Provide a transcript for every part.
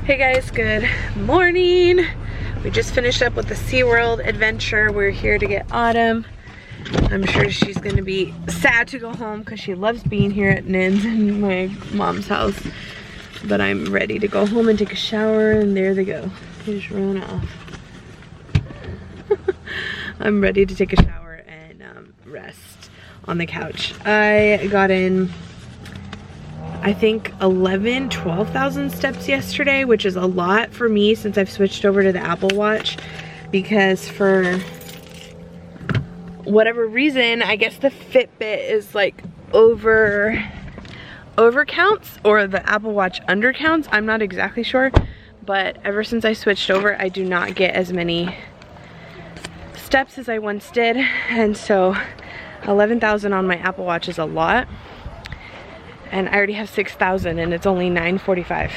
Hey guys, good morning. We just finished up with the SeaWorld adventure. We're here to get Autumn. I'm sure she's gonna be sad to go home because she loves being here at Nin's and my mom's house. But I'm ready to go home and take a shower, and there they go. They just ran off. I'm ready to take a shower and rest on the couch. I got in, I think 12,000 steps yesterday, which is a lot for me since I've switched over to the Apple Watch, because for whatever reason, I guess the Fitbit is like over counts, or the Apple Watch undercounts. I'm not exactly sure, but ever since I switched over, I do not get as many steps as I once did, and so 11,000 on my Apple Watch is a lot. And I already have 6,000 and it's only 9:45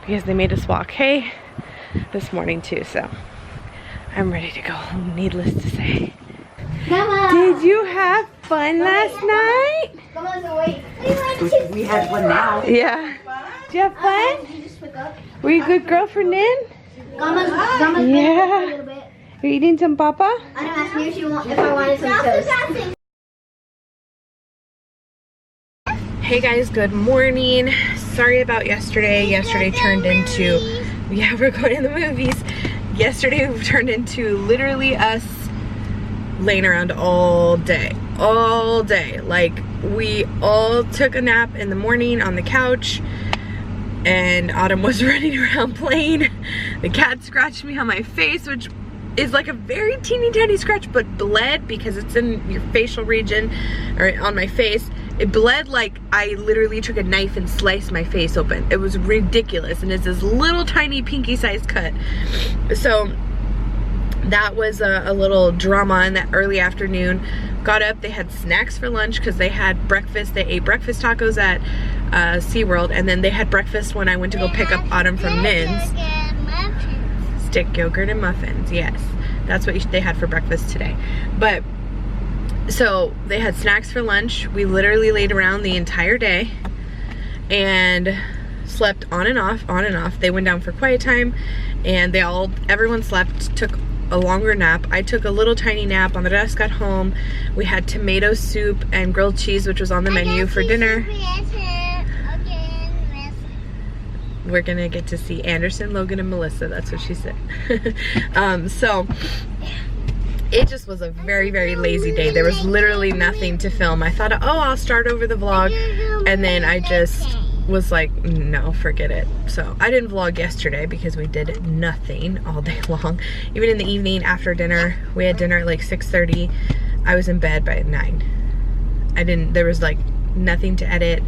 because they made us walk hay this morning too, so I'm ready to go home, needless to say. Mama. Did you have fun last night? We had one now. Yeah. Did you have fun? Were you a good girl for Nin? Yeah. You're eating some papa? I don't ask me if I wanted some toast. Hey guys, good morning. Sorry about yesterday. Yesterday turned into, yeah, we're going to the movies. Yesterday turned into literally us laying around all day. Like, we all took a nap in the morning on the couch, and Autumn was running around playing. The cat scratched me on my face, which is like a very teeny tiny scratch, but bled because it's in your facial region, or on my face. It bled like I literally took a knife and sliced my face open. It was ridiculous, and it's this little tiny pinky sized cut. So that was a little drama in that early afternoon. Got up, they had snacks for lunch because they had breakfast. They ate breakfast tacos at SeaWorld, and then they had breakfast when I went to go pick up Autumn from Nin's. Stick yogurt and muffins, yes. That's what they had for breakfast today. But so they had snacks for lunch. We literally laid around the entire day and slept on and off. They went down for quiet time, and everyone slept, took a longer nap. I took a little tiny nap on the desk at home. We had tomato soup and grilled cheese, which was on the menu for dinner. We're gonna get to see Anderson, Logan, and Melissa. That's what she said. So it just was a very, very lazy day. There was literally nothing to film. I thought, oh, I'll start over the vlog, and then I just was like, no, forget it. So I didn't vlog yesterday because we did nothing all day long. Even in the evening after dinner, we had dinner at like 6:30. I was in bed by 9. There was like nothing to edit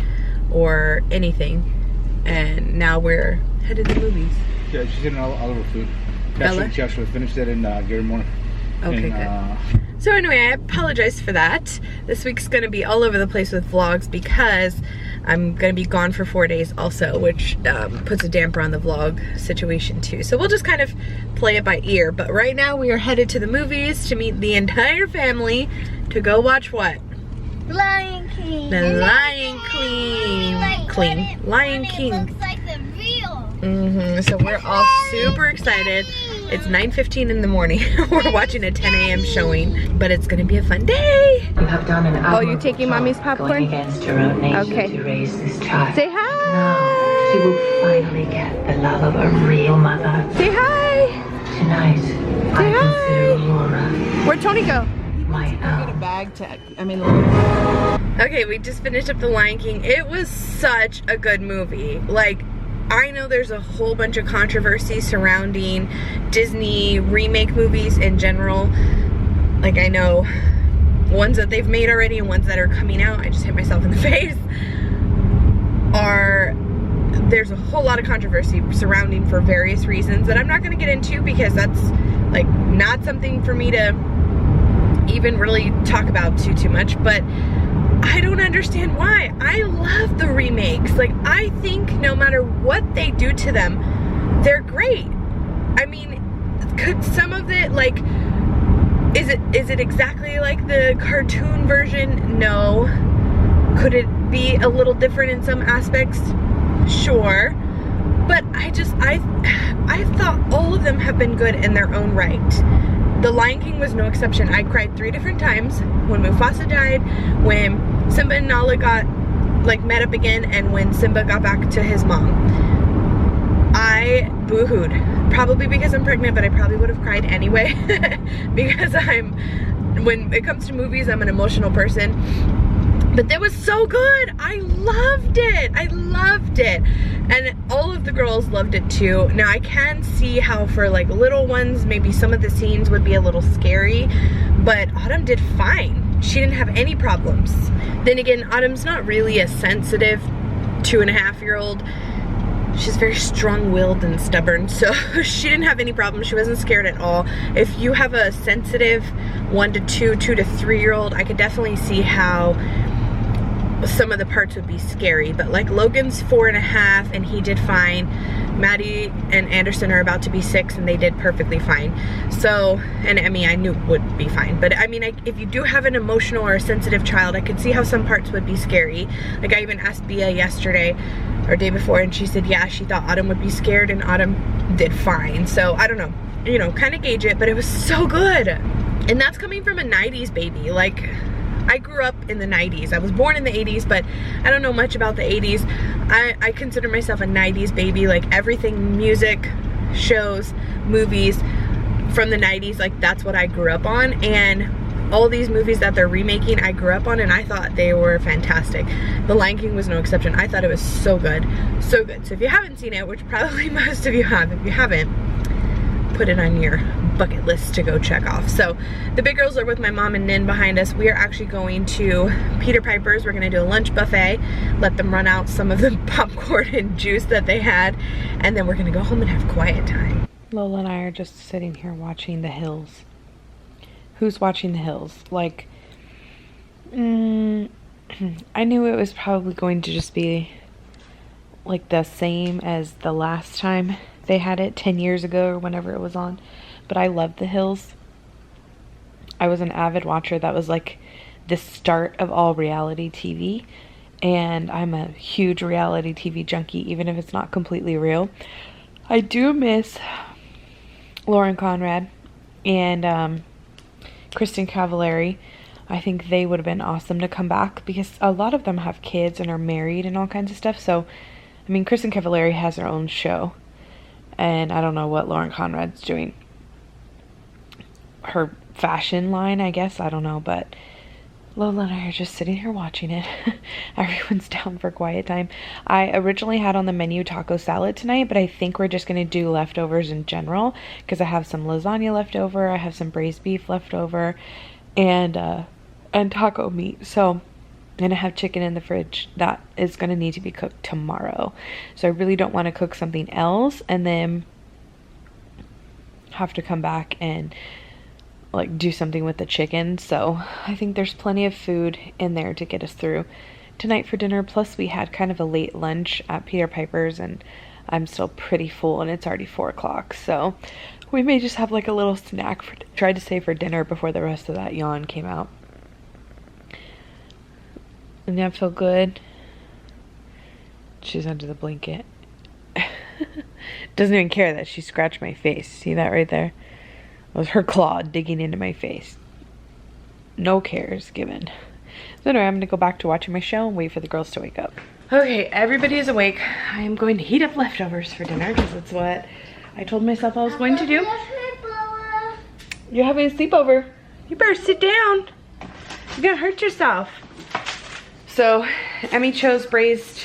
or anything. And now we're headed to the movies. Yeah, she's eating all of her food. Bella? She actually finished it and gave her more. Okay, good. So anyway, I apologize for that. This week's gonna be all over the place with vlogs because I'm gonna be gone for 4 days also, which puts a damper on the vlog situation too. So we'll just kind of play it by ear. But right now we are headed to the movies to meet the entire family to go watch what? Lion King. The Lion King. Lion King. It looks like the real. So we're all super excited. It's 9:15 in the morning. We're watching a 10 a.m. showing, but it's gonna be a fun day. You have done an Oh, you taking mommy's popcorn? going against her own nature Okay. to raise this child. Say hi. Now she will finally get the love of a real mother. Say hi. Tonight, I hi. consider Lola Where'd Tony go? my own. Okay, we just finished up The Lion King. It was such a good movie. Like, I know there's a whole bunch of controversy surrounding Disney remake movies in general. Like, I know ones that they've made already and ones that are coming out. I just hit myself in the face. There's a whole lot of controversy surrounding for various reasons that I'm not going to get into because that's like not something for me to even really talk about too much. But I don't understand why. I love the remakes. Like, I think no matter what they do to them, they're great. I mean, could some of it, like, is it exactly like the cartoon version? No. Could it be a little different in some aspects? Sure. But I thought all of them have been good in their own right. The Lion King was no exception. I cried 3 different times. When Mufasa died, when Simba and Nala got like met up again, and when Simba got back to his mom. I boo-hooed. Probably because I'm pregnant, but I probably would have cried anyway. Because when it comes to movies, I'm an emotional person. But that was so good. I loved it. I loved it. And all of the girls loved it too. Now I can see how for like little ones, maybe some of the scenes would be a little scary, but Autumn did fine. She didn't have any problems. Then again, Autumn's not really a sensitive 2.5-year-old. She's very strong-willed and stubborn, so she didn't have any problems. She wasn't scared at all. If you have a sensitive 1 to 2, 2 to 3-year-old, I could definitely see how some of the parts would be scary. But like Logan's 4.5 and he did fine. Maddie and Anderson are about to be 6 and they did perfectly fine. So, and Emmy I knew would be fine. But I mean, if you do have an emotional or a sensitive child, I could see how some parts would be scary. Like I even asked Bia yesterday or day before, and she said yeah, she thought Autumn would be scared, and Autumn did fine. So I don't know, you know, kind of gauge it, but it was so good. And that's coming from a 90s baby. Like, I grew up in the 90s. I was born in the 80s, but I don't know much about the 80s. I consider myself a 90s baby. Like everything, music, shows, movies from the 90s, like that's what I grew up on. And all these movies that they're remaking, I grew up on, and I thought they were fantastic. The Lion King was no exception. I thought it was so good, so good. So if you haven't seen it, which probably most of you have, if you haven't, put it on your bucket list to go check off. So the big girls are with my mom and Nin behind us. We are actually going to Peter Piper's. We're gonna do a lunch buffet, let them run out some of the popcorn and juice that they had, and then we're gonna go home and have quiet time. Lola and I are just sitting here watching The Hills. Who's watching The Hills? Like, I knew it was probably going to just be like the same as the last time they had it 10 years ago or whenever it was on, but I love The Hills. I was an avid watcher. That was like the start of all reality TV, and I'm a huge reality TV junkie, even if it's not completely real. I do miss Lauren Conrad and Kristen Cavallari. I think they would have been awesome to come back, because a lot of them have kids and are married and all kinds of stuff. So I mean, Kristen Cavallari has her own show, and I don't know what Lauren Conrad's doing. Her fashion line, I guess. I don't know, but Lola and I are just sitting here watching it. Everyone's down for quiet time. I originally had on the menu taco salad tonight, but I think we're just going to do leftovers in general, because I have some lasagna left over, I have some braised beef left over, and taco meat. So I'm gonna have chicken in the fridge that is gonna need to be cooked tomorrow. So I really don't want to cook something else and then have to come back and like do something with the chicken. So I think there's plenty of food in there to get us through tonight for dinner. Plus we had kind of a late lunch at Peter Piper's, and I'm still pretty full, and it's already 4 o'clock. So we may just have like a little snack tried to save for dinner before the rest of that yawn came out. And that feel good. She's under the blanket. Doesn't even care that she scratched my face. See that right there? It was her claw digging into my face. No cares given. So anyway, I'm gonna go back to watching my show and wait for the girls to wake up. Okay, everybody is awake. I am going to heat up leftovers for dinner, because that's what I told myself I was going to do. You're having a sleepover. You better sit down. You're gonna hurt yourself. So Emmy chose braised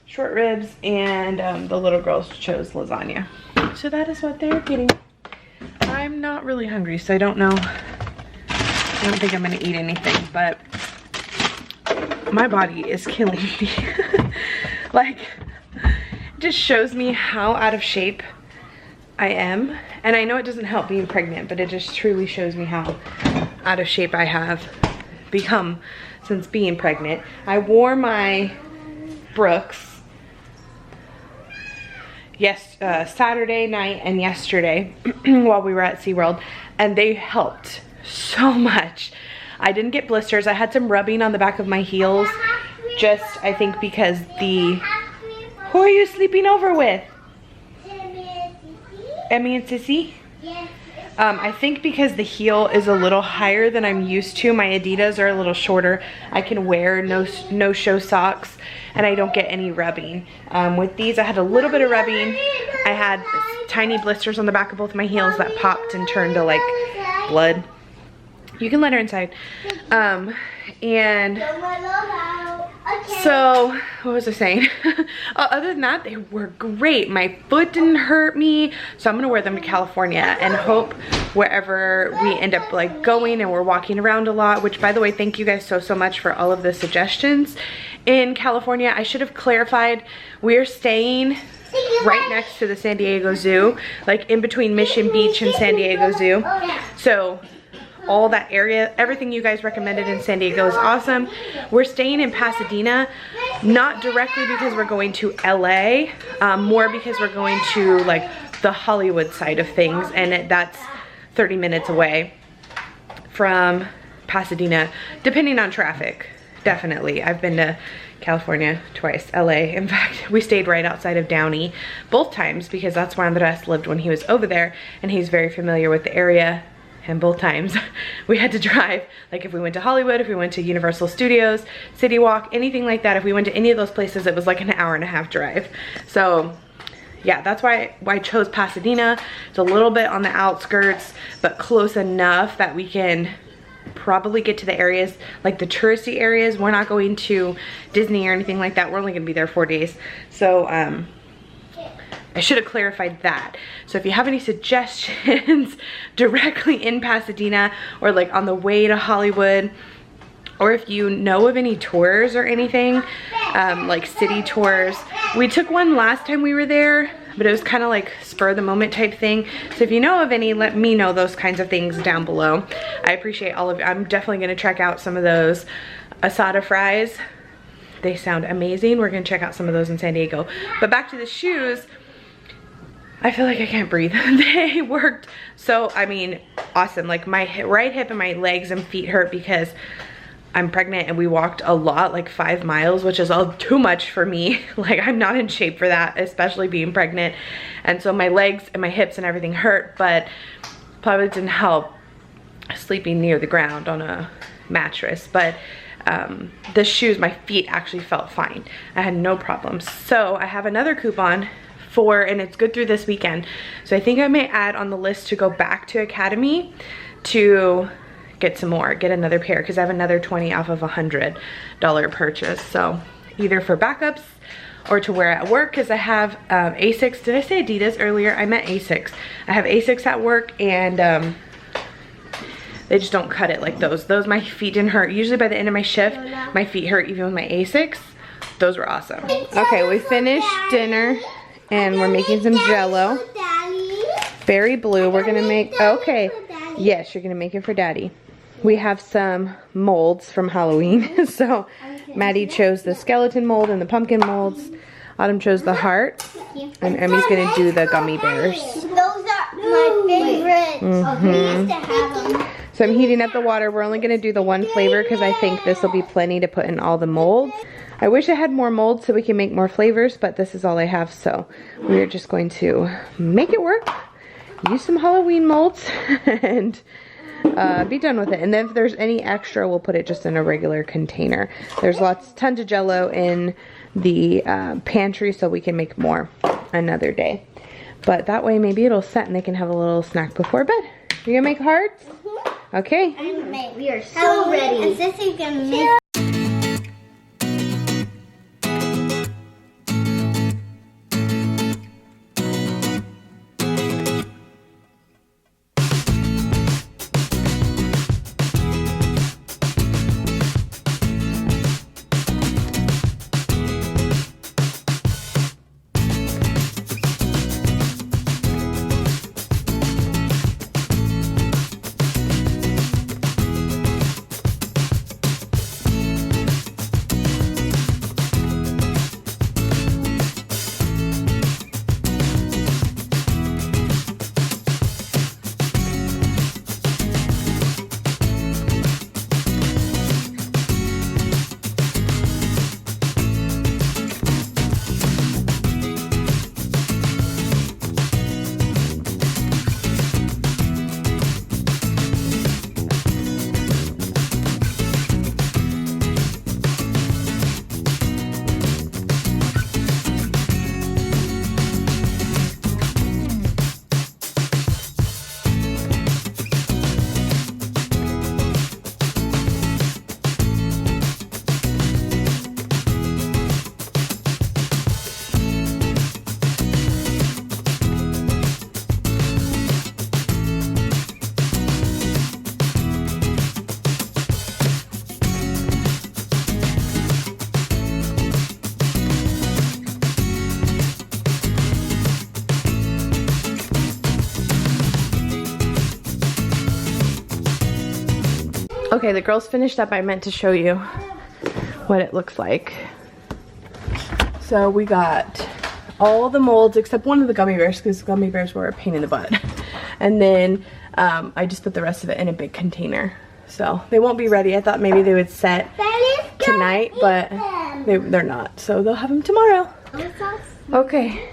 short ribs, and the little girls chose lasagna. So that is what they're getting. I'm not really hungry, so I don't know. I don't think I'm gonna eat anything, but my body is killing me. Like, it just shows me how out of shape I am. And I know it doesn't help being pregnant, but it just truly shows me how out of shape I have become since being pregnant. I wore my Brooks Saturday night and yesterday while we were at SeaWorld, and they helped so much. I didn't get blisters. I had some rubbing on the back of my heels, just I think because the Who are you sleeping over with? Emmy and Sissy? Yes. I think because the heel is a little higher than I'm used to, my Adidas are a little shorter. I can wear no show socks and I don't get any rubbing. With these I had a little bit of rubbing. I had tiny blisters on the back of both my heels that popped and turned to like blood. You can let her inside. And so, what was I saying? Other than that, they were great. My foot didn't hurt me, so I'm gonna wear them to California and hope wherever we end up like going and we're walking around a lot, which by the way, thank you guys so much for all of the suggestions. In California, I should have clarified, we're staying right next to the San Diego Zoo, like in between Mission Beach and San Diego Zoo. So all that area, everything you guys recommended in San Diego is awesome. We're staying in Pasadena, not directly because we're going to LA, more because we're going to like the Hollywood side of things, and that's 30 minutes away from Pasadena, depending on traffic. Definitely. I've been to California twice, LA. In fact, we stayed right outside of Downey both times because that's where Andres lived when he was over there, and he's very familiar with the area. And both times we had to drive, like if we went to Hollywood, if we went to Universal Studios, City Walk, anything like that, if we went to any of those places, it was like an hour-and-a-half drive. So yeah, that's why I chose Pasadena. It's a little bit on the outskirts, but close enough that we can probably get to the areas, like the touristy areas. We're not going to Disney or anything like that. We're only gonna be there 4 days. So I should have clarified that. So if you have any suggestions directly in Pasadena or like on the way to Hollywood, or if you know of any tours or anything, like city tours. We took one last time we were there, but it was kind of like spur of the moment type thing. So if you know of any, let me know those kinds of things down below. I appreciate all of you. I'm definitely gonna check out some of those asada fries. They sound amazing. We're gonna check out some of those in San Diego. But back to the shoes, I feel like I can't breathe. They worked so, I mean, awesome. Like my right hip and my legs and feet hurt because I'm pregnant and we walked a lot, like 5 miles, which is all too much for me. Like I'm not in shape for that, especially being pregnant. And so my legs and my hips and everything hurt, but probably didn't help sleeping near the ground on a mattress. But the shoes, my feet actually felt fine. I had no problems. So I have another coupon and it's good through this weekend. So I think I may add on the list to go back to Academy to get some more, get another pair, because I have another 20 off of $100 purchase. So either for backups or to wear at work, because I have Asics. Did I say Adidas earlier? I meant Asics. I have Asics at work, and they just don't cut it like those. Those, my feet didn't hurt. Usually by the end of my shift, my feet hurt even with my Asics. Those were awesome. Okay, we finished dinner. And we're making some jello. Berry blue. We're gonna make, okay. Yes, you're gonna make it for Daddy. We have some molds from Halloween. So Maddie chose the skeleton mold and the pumpkin molds. Autumn chose the heart. And Emmy's gonna do the gummy bears. Those are my favorites. We used to have them. So I'm heating up the water. We're only gonna do the one flavor because I think this will be plenty to put in all the molds. I wish I had more molds so we can make more flavors, but this is all I have, so we're just going to make it work, use some Halloween molds, and be done with it. And then if there's any extra, we'll put it just in a regular container. There's tons of jello in the pantry, so we can make more another day. But that way maybe it'll set and they can have a little snack before bed. You gonna make hearts? Okay. We are so ready. And Sissy's gonna make. Okay, the girls finished up. I meant to show you what it looks like. So we got all the molds except one of the gummy bears because gummy bears were a pain in the butt. And then I just put the rest of it in a big container. So they won't be ready. I thought maybe they would set tonight, but they're not. So they'll have them tomorrow. Okay.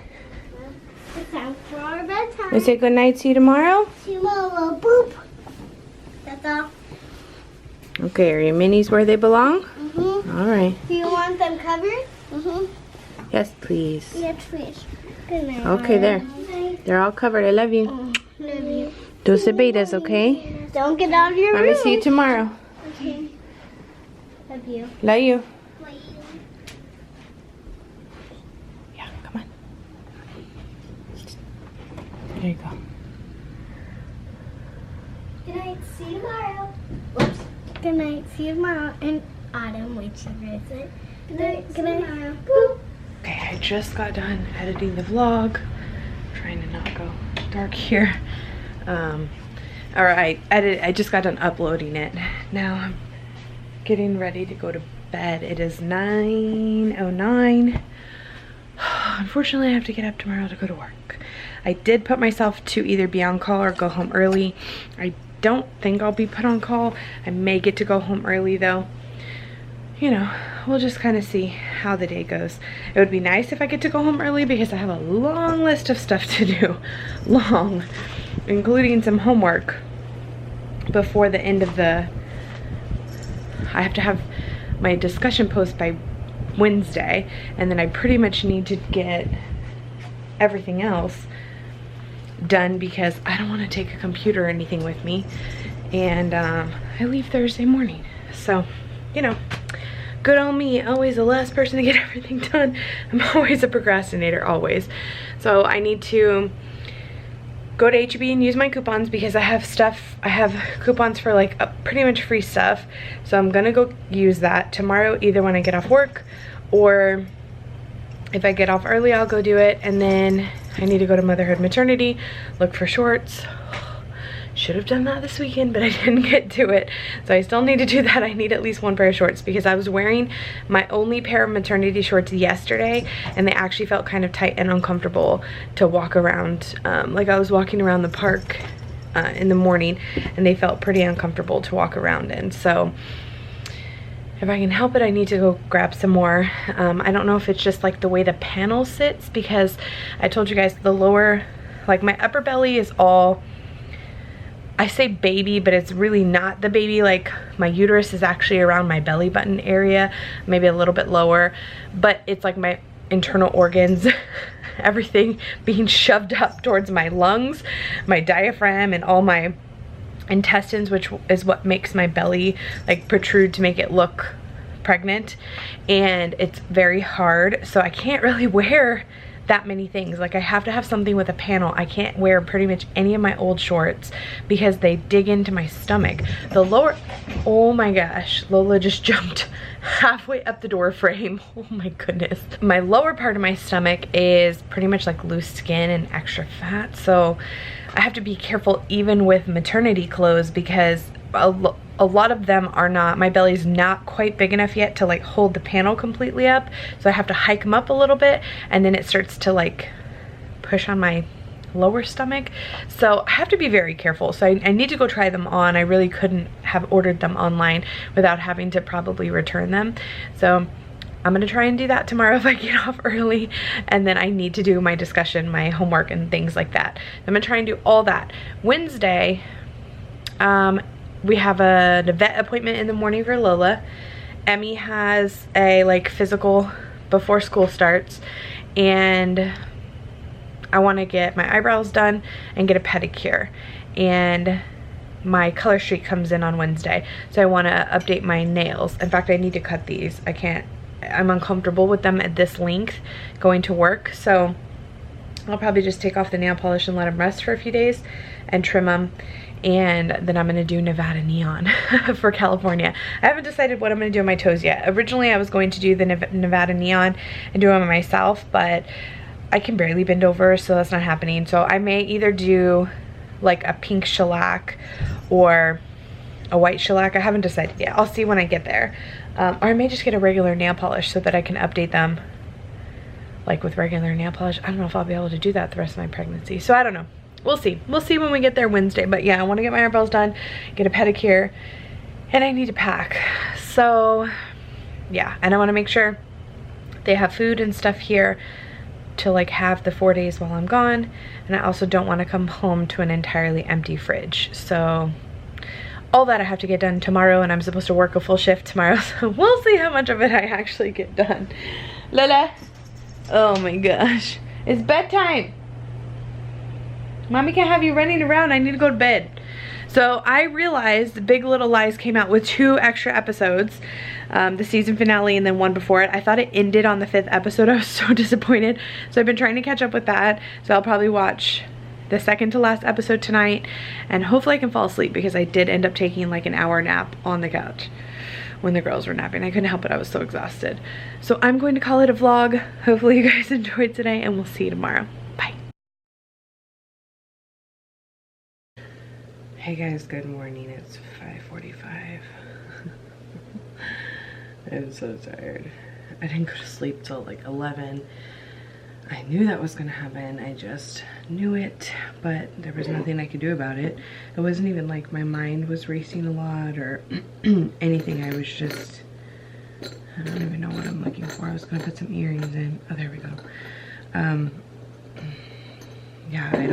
It's time for our bedtime. I say good night, see you tomorrow. Tomorrow, boop. That's all. Okay, are your minis where they belong? Mm-hmm. All right. Do you want them covered? Mm-hmm. Yes, please. Yes, please. Good night. Okay, there. They're all covered. I love you. Love you. Dulce betas, okay? Don't get out of your I'm room. gonna see you tomorrow. Okay. Love you. Love you. Yeah, come on. There you go. Good night. See you tomorrow. Whoops. Good night. See you tomorrow. And Autumn, wait, she reads it. Good night. Good night. Tomorrow. Boop. Okay, I just got done editing the vlog. Trying to not go dark here. I just got done uploading it. Now I'm getting ready to go to bed. It is 9:09. Unfortunately, I have to get up tomorrow to go to work. I did put myself to either be on call or go home early. I don't think I'll be put on call. I may get to go home early though. You know, we'll just kind of see how the day goes. It would be nice if I get to go home early because I have a long list of stuff to do. Long. Including some homework before the end of the... I have to have my discussion post by Wednesday, and then I pretty much need to get everything else done because I don't want to take a computer or anything with me, and I leave Thursday morning. So, you know, good on me, always the last person to get everything done. I'm always a procrastinator, always. So I need to go to HEB and use my coupons because I have coupons for like pretty much free stuff. So I'm gonna go use that tomorrow, either when I get off work or if I get off early, I'll go do it. And then I need to go to Motherhood Maternity, look for shorts. Should have done that this weekend, but I didn't get to it. So I still need to do that. I need at least one pair of shorts because I was wearing my only pair of maternity shorts yesterday and they actually felt kind of tight and uncomfortable to walk around. Like I was walking around the park in the morning and they felt pretty uncomfortable to walk around in. So if I can help it, I need to go grab some more. I don't know if it's just like the way the panel sits because I told you guys the lower, like my upper belly is all, I say baby, but it's really not the baby. Like my uterus is actually around my belly button area, maybe a little bit lower, but it's like my internal organs, everything being shoved up towards my lungs, my diaphragm, and all my intestines, which is what makes my belly like protrude to make it look pregnant. And it's very hard, so I can't really wear that many things. Like I have to have something with a panel. I can't wear pretty much any of my old shorts because they dig into my stomach. The lower, oh my gosh, Lola just jumped halfway up the door frame. Oh my goodness. My lower part of my stomach is pretty much like loose skin and extra fat, so I have to be careful even with maternity clothes because a lot of them are not, my belly's not quite big enough yet to like hold the panel completely up, so I have to hike them up a little bit and then it starts to like push on my lower stomach. So I have to be very careful. So I need to go try them on. I really couldn't have ordered them online without having to probably return them. So I'm gonna try and do that tomorrow if I get off early, and then I need to do my discussion, my homework and things like that. I'm gonna try and do all that. Wednesday, we have a vet appointment in the morning for Lola. Emmy has a like physical before school starts, and I want to get my eyebrows done and get a pedicure, and my color streak comes in on Wednesday, so I want to update my nails. In fact, I need to cut these. I'm uncomfortable with them at this length going to work, so I'll probably just take off the nail polish and let them rest for a few days and trim them. And then I'm gonna do Nevada Neon for California. I haven't decided what I'm gonna do on my toes yet. Originally I was going to do the Nevada Neon and do them myself, but I can barely bend over, so that's not happening. So I may either do like a pink shellac or a white shellac. I haven't decided yet. I'll see when I get there. Or I may just get a regular nail polish so that I can update them like with regular nail polish. I don't know if I'll be able to do that the rest of my pregnancy. So I don't know. We'll see. We'll see when we get there Wednesday. But yeah, I want to get my eyebrows done, get a pedicure, and I need to pack. So yeah, and I want to make sure they have food and stuff here to like have the 4 days while I'm gone. And I also don't want to come home to an entirely empty fridge. So all that I have to get done tomorrow, and I'm supposed to work a full shift tomorrow. So we'll see how much of it I actually get done. Lola. Oh my gosh. It's bedtime. Mommy can't have you running around. I need to go to bed. So I realized Big Little Lies came out with 2 extra episodes. The season finale and then one before it. I thought it ended on the 5th episode. I was so disappointed. So I've been trying to catch up with that. So I'll probably watch the second to last episode tonight. And hopefully I can fall asleep, because I did end up taking like an hour nap on the couch when the girls were napping. I couldn't help it. I was so exhausted. So I'm going to call it a vlog. Hopefully you guys enjoyed today, and we'll see you tomorrow. Bye. Hey guys, good morning. It's 5:45. I'm so tired. I didn't go to sleep till like 11. I knew that was gonna happen. I just knew it, but there was nothing I could do about it. It wasn't even like my mind was racing a lot or anything. I was just, I don't even know what I'm looking for. I was gonna put some earrings in. Oh, there we go. Yeah, I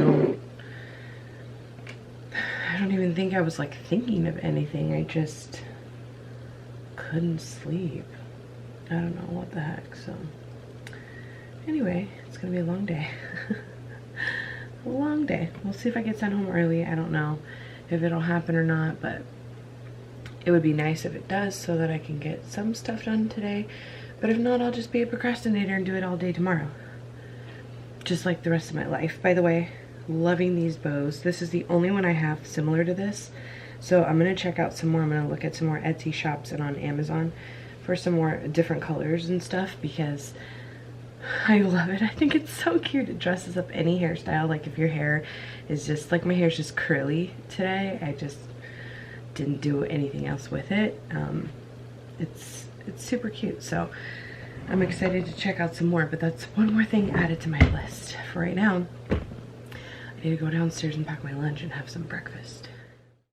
don't even think I was like thinking of anything. I just couldn't sleep. I don't know what the heck. So anyway, it's gonna be a long day. A long day. We'll see if I get sent home early. I don't know if it'll happen or not, but it would be nice if it does, so that I can get some stuff done today. But if not, I'll just be a procrastinator and do it all day tomorrow, just like the rest of my life. By the way, loving these bows. This is the only one I have similar to this, so I'm gonna check out some more. I'm gonna look at some more Etsy shops and on Amazon for some more different colors and stuff, because I love it. I think it's so cute. It dresses up any hairstyle. Like if your hair is just like, my hair's just curly today. I just didn't do anything else with it. It's super cute. So I'm excited to check out some more, but that's one more thing added to my list for right now. I need to go downstairs and pack my lunch and have some breakfast.